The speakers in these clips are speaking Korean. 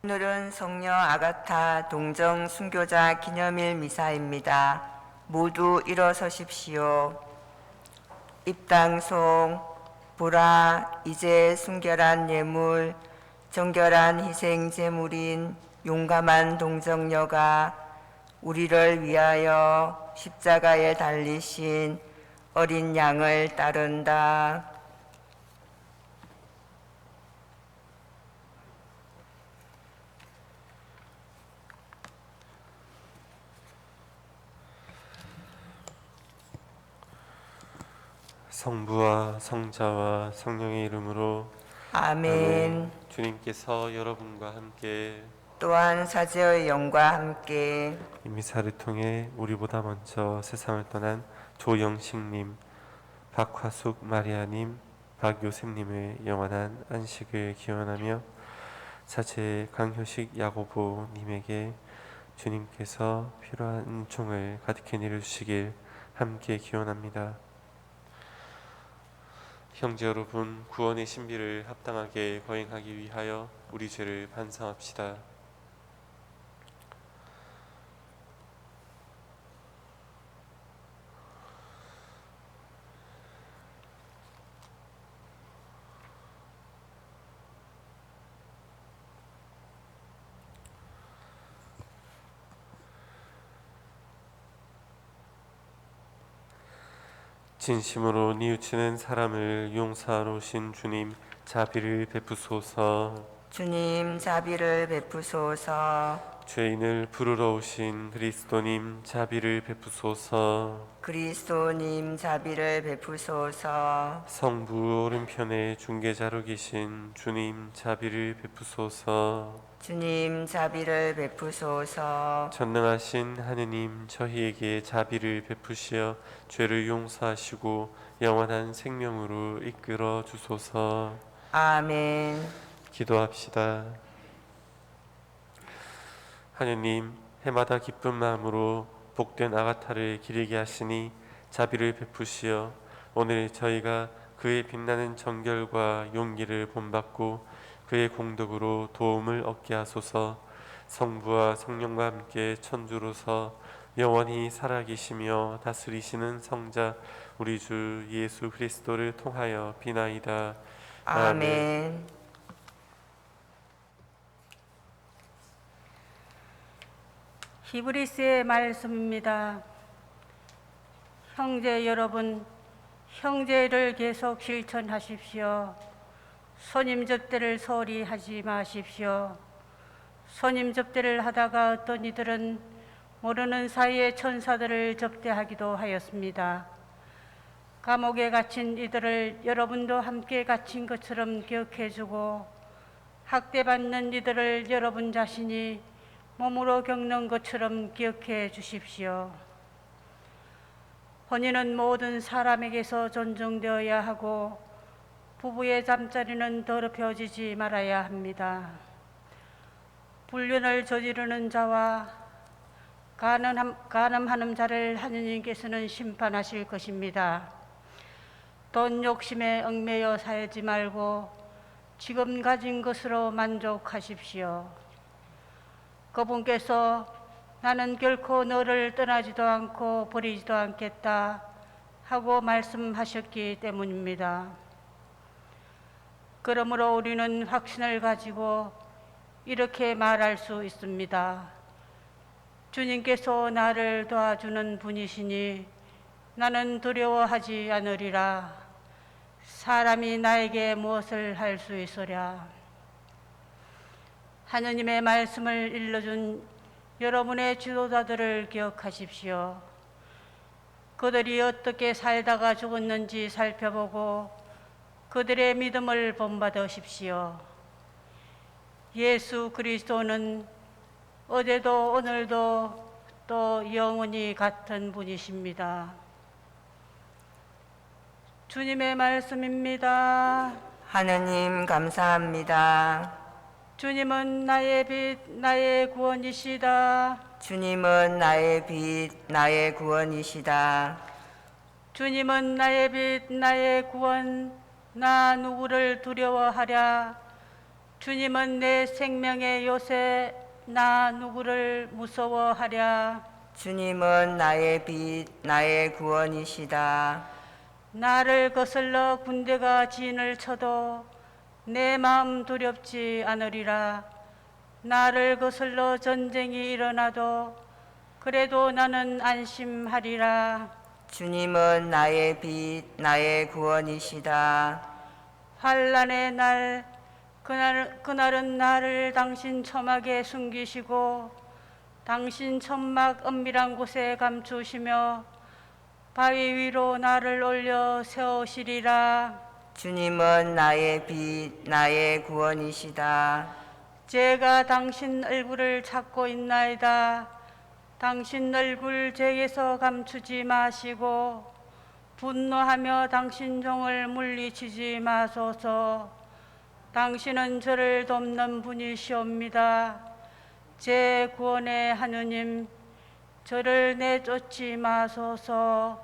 오늘은 성녀 아가타 동정 순교자 기념일 미사입니다. 모두 일어서십시오. 입당송. 보라, 이제 순결한 예물, 정결한 희생 제물인 용감한 동정녀가 우리를 위하여 십자가에 달리신 어린 양을 따른다. 성부와 성자와 성령의 이름으로 아멘. 주님께서 여러분과 함께 또한 사제의 영과 함께 이 미사를 통해 우리보다 먼저 세상을 떠난 조영식님, 박화숙 마리아님, 박요셉님의 영원한 안식을 기원하며 사제 강효식 야고보님에게 주님께서 필요한 은총을 가득히 내려주시길 함께 기원합니다. 형제 여러분, 구원의 신비를 합당하게 거행하기 위하여 우리 죄를 반성합시다. 진심으로 뉘우치는 사람을 용서하러 오신 주님, 자비를 베푸소서. 주님 자비를 베푸소서. 죄인을 부르러 오신 그리스도님, 자비를 베푸소서. 그리스도님 자비를 베푸소서. 성부 오른편에 중개자로 계신 주님, 자비를 베푸소서. 주님 자비를 베푸소서. 전능하신 하느님, 저희에게 자비를 베푸시어 죄를 용서하시고 영원한 생명으로 이끌어 주소서. 아멘. 기도합시다. 하느님, 해마다 기쁜 마음으로 복된 아가타를 기리게 하시니 자비를 베푸시어 오늘 저희가 그의 빛나는 정결과 용기를 본받고 그의 공덕으로 도움을 얻게 하소서. 성부와 성령과 함께 천주로서 영원히 살아계시며 다스리시는 성자 우리 주 예수 그리스도를 통하여 비나이다. 아멘. 히브리스의 말씀입니다. 형제 여러분, 형제를 계속 실천하십시오. 손님 접대를 소홀히 하지 마십시오. 손님 접대를 하다가 어떤 이들은 모르는 사이에 천사들을 접대하기도 하였습니다. 감옥에 갇힌 이들을 여러분도 함께 갇힌 것처럼 기억해주고 학대받는 이들을 여러분 자신이 몸으로 겪는 것처럼 기억해 주십시오. 혼인은 모든 사람에게서 존중되어야 하고 부부의 잠자리는 더럽혀지지 말아야 합니다. 불륜을 저지르는 자와 간음하는 자를 하느님께서는 심판하실 것입니다. 돈 욕심에 얽매여 살지 말고 지금 가진 것으로 만족하십시오. 그분께서 나는 결코 너를 떠나지도 않고 버리지도 않겠다 하고 말씀하셨기 때문입니다. 그러므로 우리는 확신을 가지고 이렇게 말할 수 있습니다. 주님께서 나를 도와주는 분이시니 나는 두려워하지 않으리라. 사람이 나에게 무엇을 할 수 있으랴. 하느님의 말씀을 일러준 여러분의 지도자들을 기억하십시오. 그들이 어떻게 살다가 죽었는지 살펴보고 그들의 믿음을 본받으십시오. 예수 그리스도는 어제도 오늘도 또 영원히 같은 분이십니다. 주님의 말씀입니다. 하느님 감사합니다. 주님은 나의 빛, 나의 구원이시다. 주님은 나의 빛, 나의 구원이시다. 주님은 나의 빛, 나의 구원, 나 누구를 두려워하랴. 주님은 내 생명의 요새, 나 누구를 무서워하랴. 주님은 나의 빛, 나의 구원이시다. 나를 거슬러 군대가 진을 쳐도 내 마음 두렵지 않으리라. 나를 거슬러 전쟁이 일어나도 그래도 나는 안심하리라. 주님은 나의 빛, 나의 구원이시다. 환난의 날, 그날은 나를 당신 처막에 숨기시고 당신 천막 은밀한 곳에 감추시며 바위 위로 나를 올려 세우시리라. 주님은 나의 빛, 나의 구원이시다. 제가 당신 얼굴을 찾고 있나이다. 당신 얼굴 제게서 감추지 마시고 분노하며 당신 종을 물리치지 마소서. 당신은 저를 돕는 분이시옵니다. 제 구원의 하느님, 저를 내쫓지 마소서.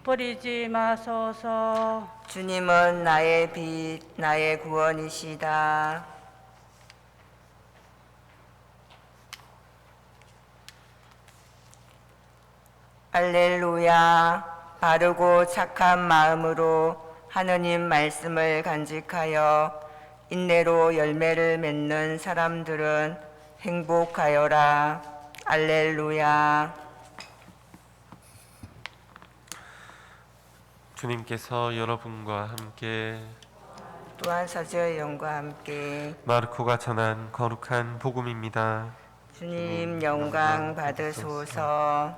버리지 마소서. 주님은 나의 빛, 나의 구원이시다. 알렐루야. 바르고 착한 마음으로 하느님 말씀을 간직하여 인내로 열매를 맺는 사람들은 행복하여라. 알렐루야. 주님께서 여러분과 함께 또한 사주의 영과 함께 마르코가 전한 거룩한 복음입니다. 주님 영광 받으소서.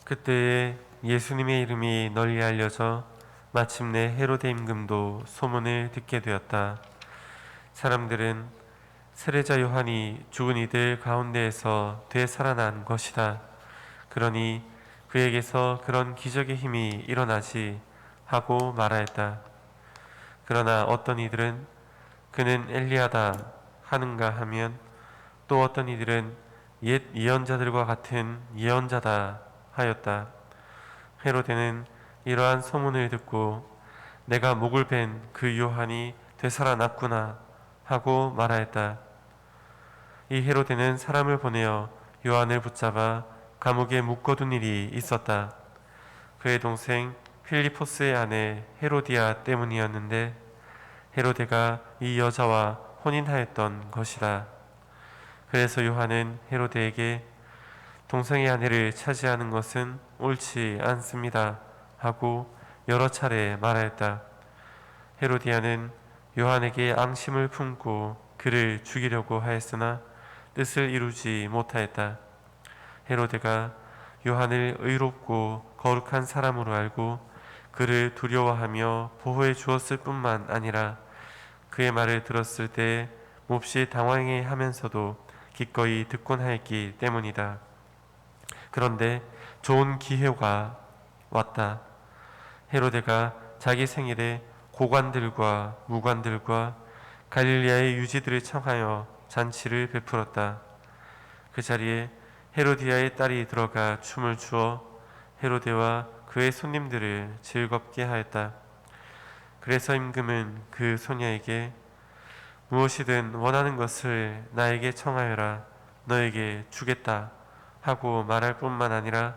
그때에 예수님의 이름이 널리 알려져 마침내 헤로데 임금도 소문을 듣게 되었다. 사람들은 세례자 요한이 죽은 이들 가운데에서 되살아난 것이다. 그러니 그에게서 그런 기적의 힘이 일어나지 하고 말하였다. 그러나 어떤 이들은 그는 엘리야다 하는가 하면 또 어떤 이들은 옛 예언자들과 같은 예언자다 하였다. 헤로데는 이러한 소문을 듣고 내가 목을 벤 그 요한이 되살아났구나 하고 말하였다. 이 헤로데는 사람을 보내어 요한을 붙잡아 감옥에 묶어둔 일이 있었다. 그의 동생 필리포스의 아내 헤로디아 때문이었는데 헤로데가 이 여자와 혼인하였던 것이다. 그래서 요한은 헤로데에게 동생의 아내를 차지하는 것은 옳지 않습니다 하고 여러 차례 말하였다. 헤로디아는 요한에게 앙심을 품고 그를 죽이려고 하였으나 뜻을 이루지 못하였다. 헤로데가 요한을 의롭고 거룩한 사람으로 알고 그를 두려워하며 보호해 주었을 뿐만 아니라 그의 말을 들었을 때 몹시 당황해하면서도 기꺼이 듣곤 하였기 때문이다. 그런데 좋은 기회가 왔다. 헤로데가 자기 생일에 고관들과 무관들과 갈릴리아의 유지들을 청하여 잔치를 베풀었다. 그 자리에 헤로디아의 딸이 들어가 춤을 추어 헤로데와 그의 손님들을 즐겁게 하였다. 그래서 임금은 그 소녀에게 무엇이든 원하는 것을 나에게 청하여라. 너에게 주겠다 하고 말할 뿐만 아니라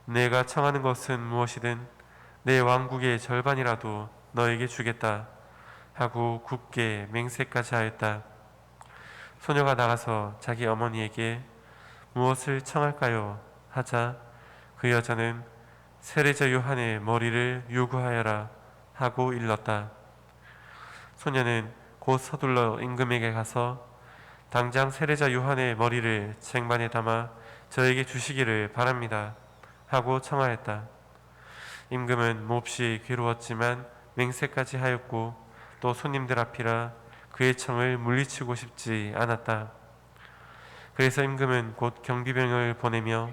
내가 청하는 것은 무엇이든 내 왕국의 절반이라도 너에게 주겠다 하고 굳게 맹세까지 하였다. 소녀가 나가서 자기 어머니에게 무엇을 청할까요? 하자 그 여자는 세례자 요한의 머리를 요구하여라 하고 일렀다. 소녀는 곧 서둘러 임금에게 가서 당장 세례자 요한의 머리를 쟁반에 담아 저에게 주시기를 바랍니다 하고 청하였다. 임금은 몹시 괴로웠지만 맹세까지 하였고 또 손님들 앞이라 그의 청을 물리치고 싶지 않았다. 그래서 임금은 곧 경비병을 보내며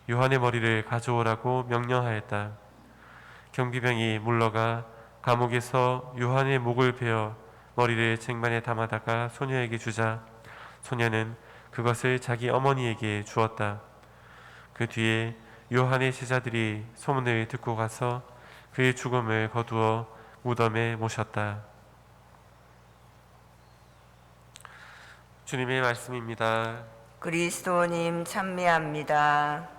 요한의 머리를 가져오라고 명령하였다. 경비병이 물러가 감옥에서 요한의 목을 베어 머리를 쟁반에 담아다가 소녀에게 주자 소녀는 그것을 자기 어머니에게 주었다. 그 뒤에 요한의 제자들이 소문을 듣고 가서 그의 죽음을 거두어 무덤에 모셨다. 주님의 말씀입니다. 그리스도님 찬미합니다.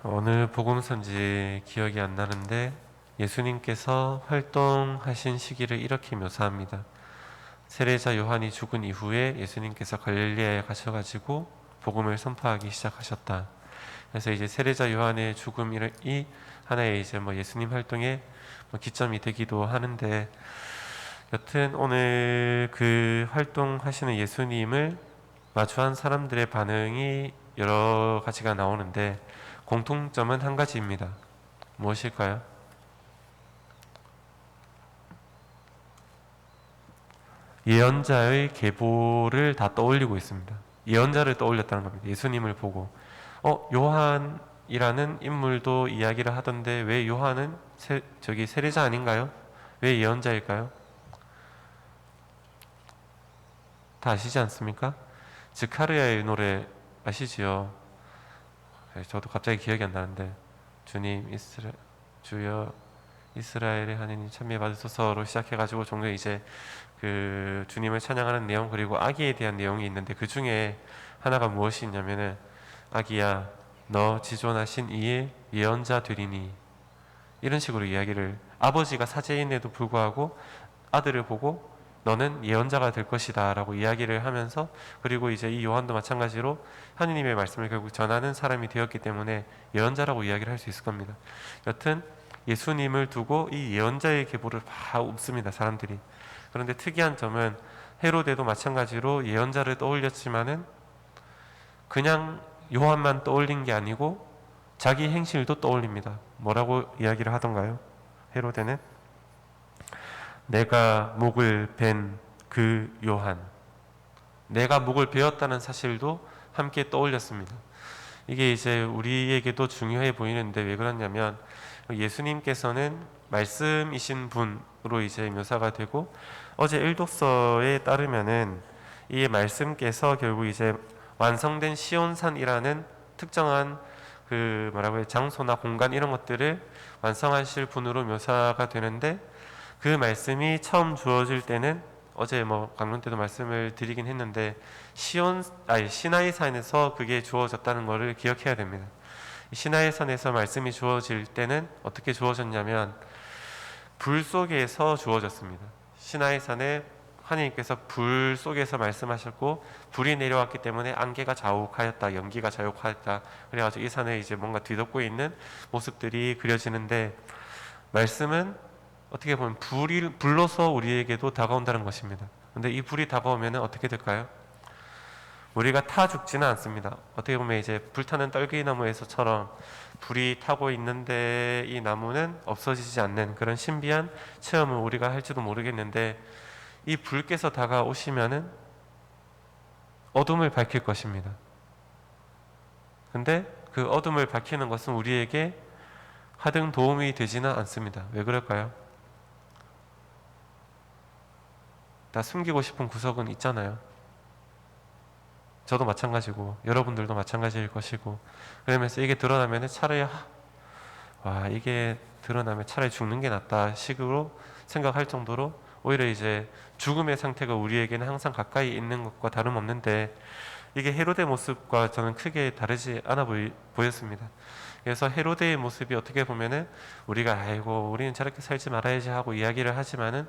오늘 복음서인지 기억이 안 나는데 예수님께서 활동하신 시기를 이렇게 묘사합니다. 세례자 요한이 죽은 이후에 예수님께서 갈릴리아에 가셔가지고 복음을 선포하기 시작하셨다. 그래서 이제 세례자 요한의 죽음이 하나의 이제 예수님 활동의 기점이 되기도 하는데, 여튼 오늘 그 활동하시는 예수님을 마주한 사람들의 반응이 여러 가지가 나오는데 공통점은 한 가지입니다. 무엇일까요? 예언자의 계보를 다 떠올리고 있습니다. 예언자를 떠올렸다는 겁니다. 예수님을 보고 요한이라는 인물도 이야기를 하던데 왜 요한은 세례자 아닌가요? 왜 예언자일까요? 다 아시지 않습니까? 스카르야의 노래 아시지요? 저도 갑자기 기억이 안 나는데 주님 주여 이스라엘의 하느님 찬미 받으소서로 시작해가지고 종종 이제 그 주님을 찬양하는 내용 그리고 아기에 대한 내용이 있는데 그 중에 하나가 무엇이 있냐면은 아기야 너 지존하신 이의 예언자 되리니, 이런 식으로 이야기를, 아버지가 사제인에도 불구하고 아들을 보고 너는 예언자가 될 것이다 라고 이야기를 하면서, 그리고 이제 이 요한도 마찬가지로 하느님의 말씀을 결국 전하는 사람이 되었기 때문에 예언자라고 이야기를 할 수 있을 겁니다. 여튼 예수님을 두고 이 예언자의 계보를 다 읊습니다, 사람들이. 그런데 특이한 점은 헤로데도 마찬가지로 예언자를 떠올렸지만은 그냥 요한만 떠올린 게 아니고 자기 행실도 떠올립니다. 뭐라고 이야기를 하던가요? 헤로데는 내가 목을 벤 그 요한, 내가 목을 베었다는 사실도 함께 떠올렸습니다. 이게 이제 우리에게도 중요해 보이는데 왜 그러냐면 예수님께서는 말씀이신 분으로 이제 묘사가 되고, 어제 일독서에 따르면은 이 말씀께서 결국 이제 완성된 시온산이라는 특정한 그 장소나 공간 이런 것들을 완성하실 분으로 묘사가 되는데, 그 말씀이 처음 주어질 때는 어제 강론 때도 말씀을 드리긴 했는데 시나이산에서 그게 주어졌다는 것을 기억해야 됩니다. 시나이산에서 말씀이 주어질 때는 어떻게 주어졌냐면 불 속에서 주어졌습니다. 시나이산에 하나님께서 불 속에서 말씀하셨고 불이 내려왔기 때문에 안개가 자욱하였다, 연기가 자욱하였다. 그래가지고 이 산에 이제 뭔가 뒤덮고 있는 모습들이 그려지는데, 말씀은 어떻게 보면 불로서 우리에게도 다가온다는 것입니다. 근데 이 불이 다가오면 어떻게 될까요? 우리가 타 죽지는 않습니다. 어떻게 보면 이제 불타는 떨기나무에서처럼 불이 타고 있는데 이 나무는 없어지지 않는 그런 신비한 체험을 우리가 할지도 모르겠는데, 이 불께서 다가오시면은 어둠을 밝힐 것입니다. 근데 그 어둠을 밝히는 것은 우리에게 하등 도움이 되지는 않습니다. 왜 그럴까요? 다 숨기고 싶은 구석은 있잖아요. 저도 마찬가지고 여러분들도 마찬가지일 것이고, 그러면서 이게 드러나면 차라리 이게 드러나면 차라리 죽는 게 낫다 식으로 생각할 정도로 오히려 이제 죽음의 상태가 우리에게는 항상 가까이 있는 것과 다름없는데, 이게 헤로데 모습과 저는 크게 다르지 않아 보였습니다. 그래서 헤로데의 모습이 어떻게 보면은 우리가 우리는 저렇게 살지 말아야지 하고 이야기를 하지만은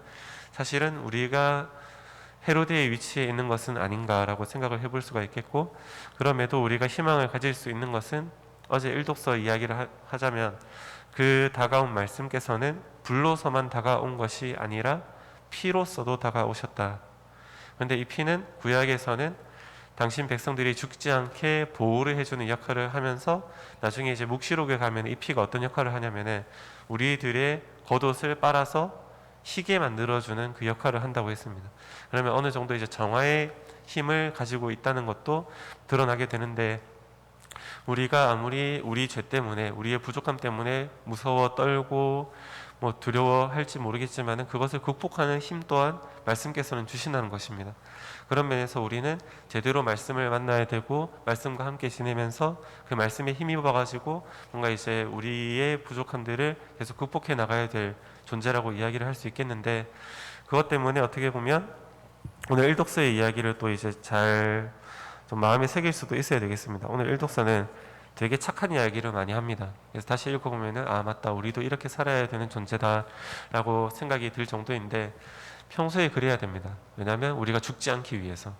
사실은 우리가 헤로데의 위치에 있는 것은 아닌가라고 생각을 해볼 수가 있겠고, 그럼에도 우리가 희망을 가질 수 있는 것은 어제 일독서 이야기를 하자면 그 다가온 말씀께서는 불로서만 다가온 것이 아니라 피로서도 다가오셨다. 그런데 이 피는 구약에서는 당신 백성들이 죽지 않게 보호를 해주는 역할을 하면서 나중에 이제 묵시록에 가면 이 피가 어떤 역할을 하냐면은 우리들의 겉옷을 빨아서 희게 만들어주는 그 역할을 한다고 했습니다. 그러면 어느 정도 이제 정화의 힘을 가지고 있다는 것도 드러나게 되는데, 우리가 아무리 우리 죄 때문에, 우리의 부족함 때문에 무서워 떨고 두려워할지 모르겠지만은 그것을 극복하는 힘 또한 말씀께서는 주신다는 것입니다. 그런 면에서 우리는 제대로 말씀을 만나야 되고 말씀과 함께 지내면서 그 말씀에 힘입어 가지고 뭔가 이제 우리의 부족함들을 계속 극복해 나가야 될 존재라고 이야기를 할 수 있겠는데, 그것 때문에 어떻게 보면 오늘 일독서의 이야기를 또 이제 잘 좀 마음에 새길 수도 있어야 되겠습니다. 오늘 일독서는 되게 착한 이야기를 많이 합니다. 그래서 다시 읽어보면은 아 맞다, 우리도 이렇게 살아야 되는 존재다 라고 생각이 들 정도인데, 평소에 그래야 됩니다. 왜냐하면 우리가 죽지 않기 위해서,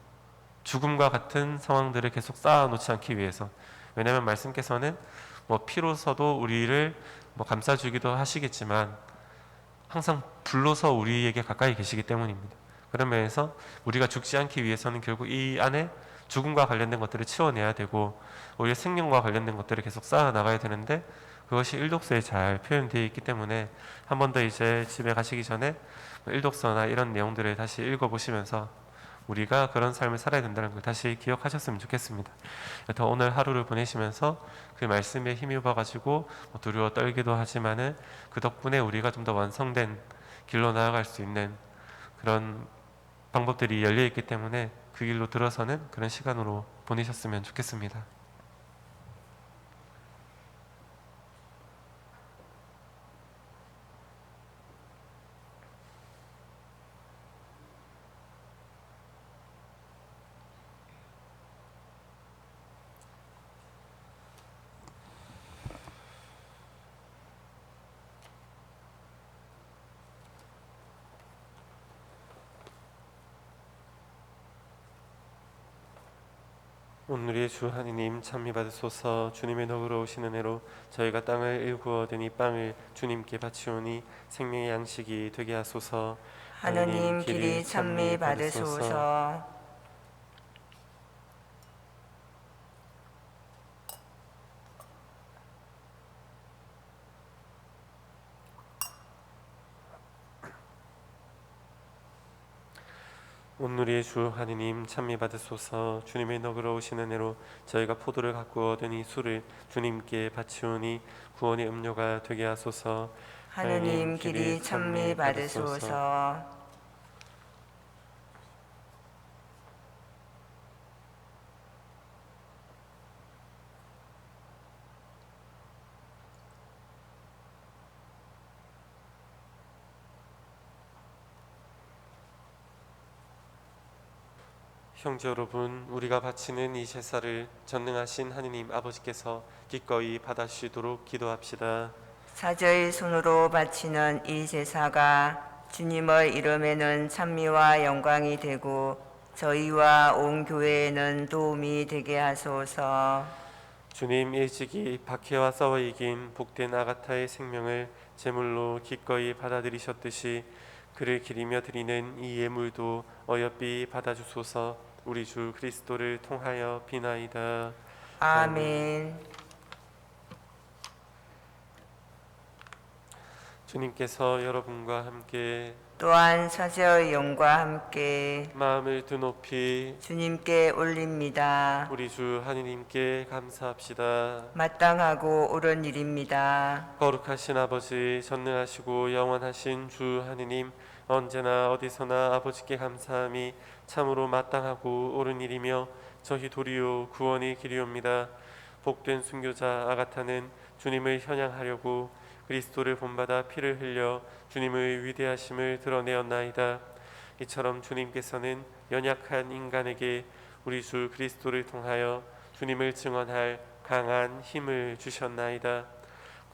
죽음과 같은 상황들을 계속 쌓아놓지 않기 위해서. 왜냐하면 말씀께서는 피로서도 우리를 감싸주기도 하시겠지만 항상 불러서 우리에게 가까이 계시기 때문입니다. 그런 면에서 우리가 죽지 않기 위해서는 결국 이 안에 죽음과 관련된 것들을 치워내야 되고 우리의 생명과 관련된 것들을 계속 쌓아 나가야 되는데, 그것이 일독서에 잘 표현되어 있기 때문에 한 번 더 이제 집에 가시기 전에 일독서나 이런 내용들을 다시 읽어보시면서 우리가 그런 삶을 살아야 된다는 걸 다시 기억하셨으면 좋겠습니다. 더 오늘 하루를 보내시면서 그 말씀에 힘입어 가지고 두려워 떨기도 하지만은 그 덕분에 우리가 좀 더 완성된 길로 나아갈 수 있는 그런 방법들이 열려 있기 때문에 그 길로 들어서는 그런 시간으로 보내셨으면 좋겠습니다. 오늘의 주 하느님 찬미 받으소서. 주님의 너그러 오신 은혜로 저희가 땅을 일구어 얻은 이 빵을 주님께 바치오니 생명의 양식이 되게 하소서. 하느님 길이 찬미 받으소서. 오늘의 주 하느님 찬미 받으소서. 주님의 너그러 오신 은혜로 저희가 포도를 갖고 얻은 이 술을 주님께 바치오니 구원의 음료가 되게 하소서. 하느님 길이 찬미 받으소서. 형제 여러분, 우리가 바치는 이 제사를 전능하신 하느님 아버지께서 기꺼이 받아주시도록 기도합시다. 사저의 손으로 바치는 이 제사가 주님의 이름에는 찬미와 영광이 되고 저희와 온 교회에는 도움이 되게 하소서. 주님 일찍이 박해와 싸워 이긴 복된 아가타의 생명을 제물로 기꺼이 받아들이셨듯이 그를 기리며 드리는 이 예물도 어여삐 받아주소서. 우리 주 그리스도를 통하여 비나이다. 아멘. 주님께서 여러분과 함께 또한 사제의 영과 함께 마음을 드높이 주님께 올립니다. 우리 주 하느님께 감사합시다. 마땅하고 옳은 일입니다. 거룩하신 아버지, 전능하시고 영원하신 주 하느님, 언제나 어디서나 아버지께 감사함이 참으로 마땅하고 옳은 일이며 저희 도리요 구원의 길이옵니다. 복된 순교자 아가타는 주님을 현양하려고 그리스도를 본받아 피를 흘려 주님의 위대하심을 드러내었나이다. 이처럼 주님께서는 연약한 인간에게 우리 주 그리스도를 통하여 주님을 증언할 강한 힘을 주셨나이다.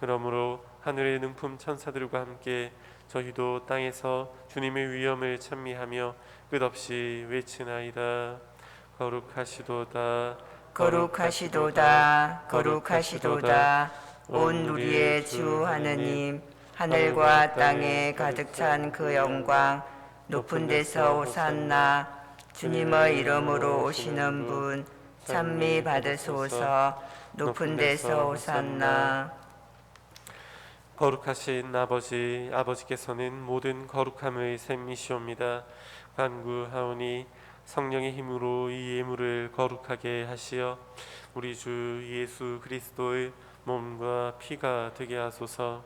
그러므로 하늘의 능품 천사들과 함께 저희도 땅에서 주님의 위엄을 찬미하며 끝없이 외치나이다. 거룩하시도다, 거룩하시도다, 거룩하시도다. 온 우리의 주 하느님, 하늘과 땅에 가득 찬 그 영광, 높은 데서 오산나. 주님의 이름으로 오시는 분, 찬미 받으소서. 높은 데서 오산나. 거룩하신 아버지, 아버지께서는 모든 거룩함의 샘이시옵니다. 간구하오니 성령의 힘으로 이 예물을 거룩하게 하시어 우리 주 예수 그리스도의 몸과 피가 되게 하소서.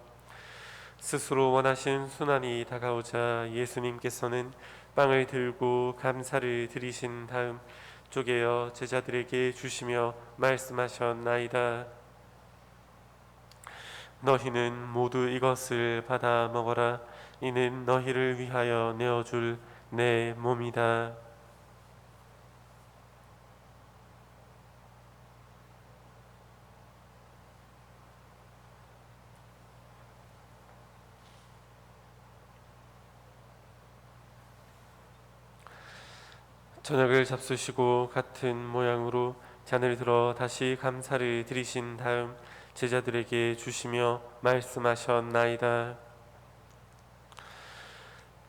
스스로 원하신 순환이 다가오자 예수님께서는 빵을 들고 감사를 드리신 다음 쪼개어 제자들에게 주시며 말씀하셨나이다. 너희는 모두 이것을 받아 먹어라. 이는 너희를 위하여 내어줄 내 몸이다. 저녁을 잡수시고 같은 모양으로 잔을 들어 다시 감사를 드리신 다음 제자들에게 주시며 말씀하셨나이다.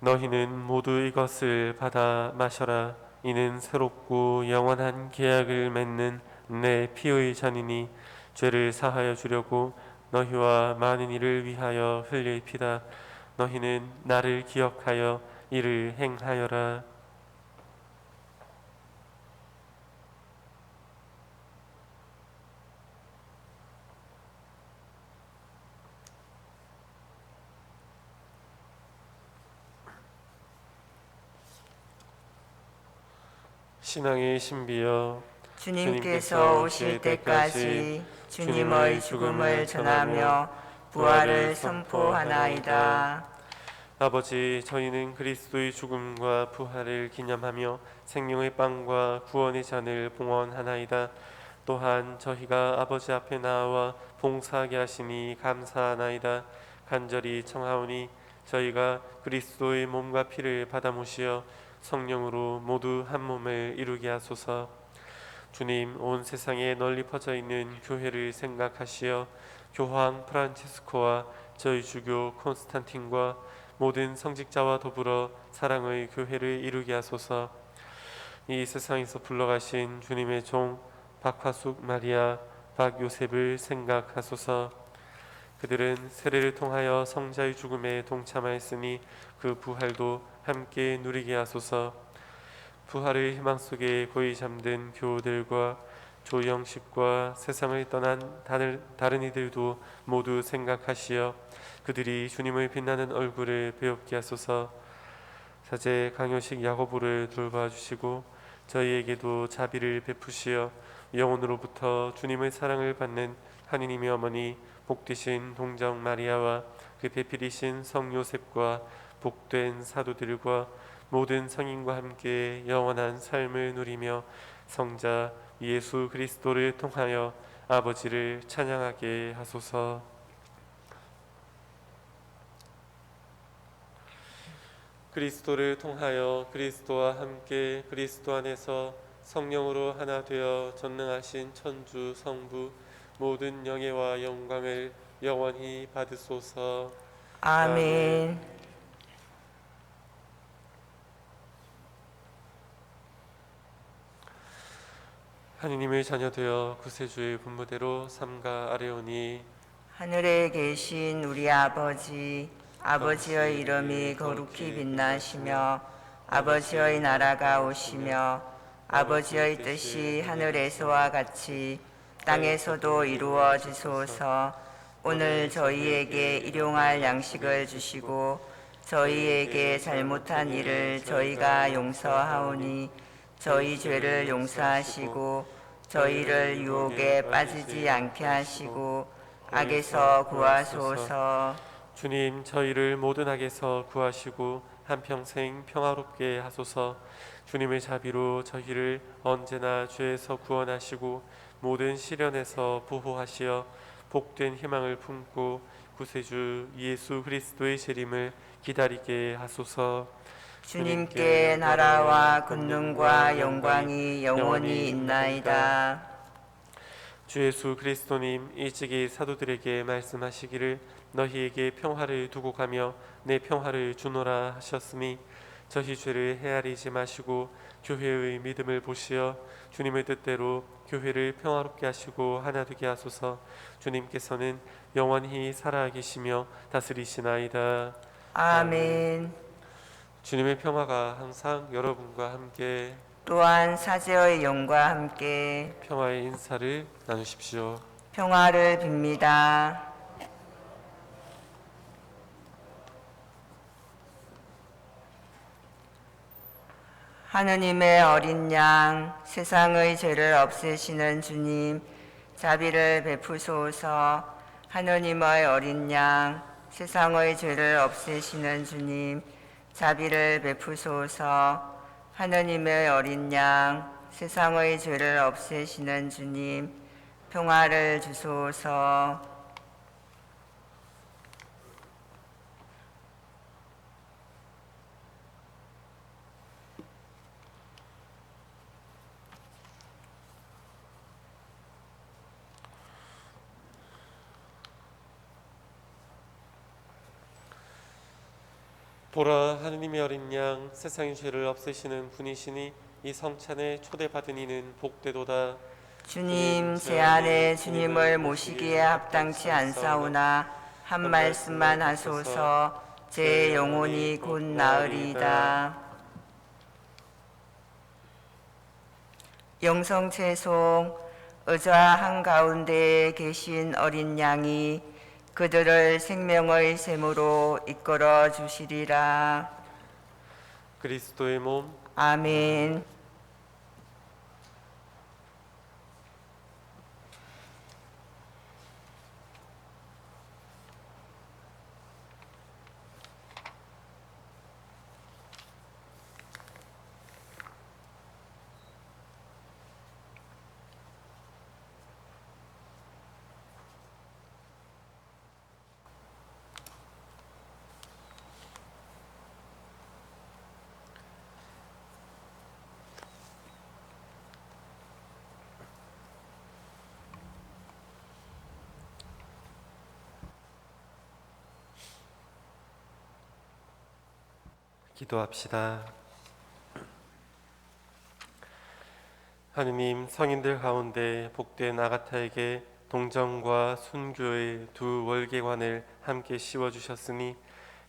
너희는 모두 이것을 받아 마셔라. 이는 새롭고 영원한 계약을 맺는 내 피의 잔이니 죄를 사하여 주려고 너희와 많은 이를 위하여 흘릴 피다. 너희는 나를 기억하여 이를 행하여라. 신앙의 신비여, 주님께서 오실 때까지 주님의 죽음을 전하며 부활을 선포하나이다. 아버지, 저희는 그리스도의 죽음과 부활을 기념하며 생명의 빵과 구원의 잔을 봉헌하나이다. 또한 저희가 아버지 앞에 나와 봉사하게 하시니 감사하나이다. 간절히 청하오니 저희가 그리스도의 몸과 피를 받아 모시어 성령으로 모두 한 몸을 이루게 하소서. 주님, 온 세상에 널리 퍼져 있는 교회를 생각하시어 교황 프란치스코와 저희 주교 콘스탄틴과 모든 성직자와 더불어 사랑의 교회를 이루게 하소서. 이 세상에서 불러가신 주님의 종 박화숙 마리아, 박요셉을 생각하소서. 그들은 세례를 통하여 성자의 죽음에 동참하였으니 그 부활도 함께 누리게 하소서. 부활의 희망 속에 고이 잠든 교우들과 조영식과 세상을 떠난 다른 이들도 모두 생각하시어 그들이 주님의 빛나는 얼굴을 배웁게 하소서. 사제 강요식 야고보를 돌봐주시고 저희에게도 자비를 베푸시어 영혼으로부터 주님의 사랑을 받는 하느님의 어머니 복되신 동정 마리아와 그 배필이신 성 요셉과 복된 사도들과 모든 성인과 함께 영원한 삶을 누리며 성자 예수 그리스도를 통하여 아버지를 찬양하게 하소서. 그리스도를 통하여 그리스도와 함께 그리스도 안에서 성령으로 하나 되어 전능하신 천주 성부 모든 영예와 영광을 영원히 받으소서. 아멘. 하느님의 자녀 되어 구세주의 분부대로 삼가 아뢰오니 하늘에 계신 우리 아버지, 아버지의 이름이 거룩히 빛나시며 아버지의 나라가 오시며 아버지의 뜻이 하늘에서와 같이 땅에서도 이루어지소서. 오늘 저희에게 일용할 양식을 주시고 저희에게 잘못한 일을 저희가 용서하오니 저희 죄를 용서하시고 저희를 유혹에 빠지지 않게 하시고 악에서 구하소서. 주님, 저희를 모든 악에서 구하시고 한평생 평화롭게 하소서. 주님의 자비로 저희를 언제나 죄에서 구원하시고 모든 시련에서 보호하시어 복된 희망을 품고 구세주 예수 그리스도의 재림을 기다리게 하소서. 주님께 나라와 권능과 영광이 영원히 있나이다. 주 예수 그리스도님, 일찍이 사도들에게 말씀하시기를 너희에게 평화를 두고 가며 내 평화를 주노라 하셨으니 저희 죄를 헤아리지 마시고 교회의 믿음을 보시어 주님의 뜻대로 교회를 평화롭게 하시고 하나 되게 하소서. 주님께서는 영원히 살아계시며 다스리시나이다. 아멘. 주님의 평화가 항상 여러분과 함께 또한 사제의 영과 함께 평화의 인사를 나누십시오. 평화를 빕니다. 하느님의 어린 양, 세상의 죄를 없애시는 주님, 자비를 베푸소서. 하느님의 어린 양, 세상의 죄를 없애시는 주님, 자비를 베푸소서. 하느님의 어린 양, 세상의 죄를 없애시는 주님, 평화를 주소서. 보라, 하느님의 어린 양, 세상의 죄를 없애시는 분이시니 이 성찬에 초대받은 이는 복되도다. 주님, 제 안에 주님을 모시기에 합당치 않사오나 한 말씀만 하소서. 제 영혼이 곧 나으리이다. 영성채송, 의자 한가운데에 계신 어린 양이 그들을 생명의 샘으로 이끌어 주시리라. 그리스도의 몸, 아멘. 기도합시다. 하느님, 성인들 가운데 복된 아가타에게 동정과 순교의 두 월계관을 함께 씌워주셨으니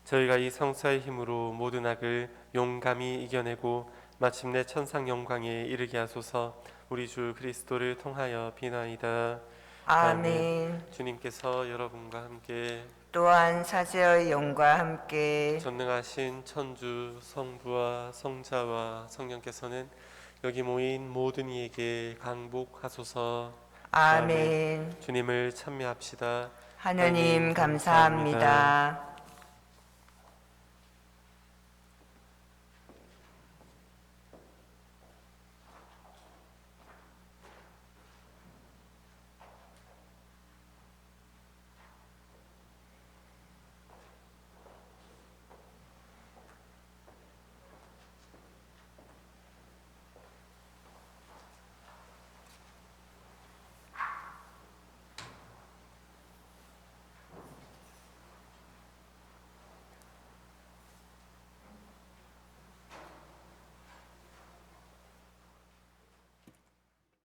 저희가 이 성사의 힘으로 모든 악을 용감히 이겨내고 마침내 천상 영광에 이르게 하소서. 우리 주 그리스도를 통하여 비나이다. 아멘. 주님께서 여러분과 함께 또한 사제의 영과 함께 전능하신 천주 성부와 성자와 성령께서는 여기 모인 모든 이에게 강복하소서. 아멘. 주님을 찬미합시다. 하느님 감사합니다.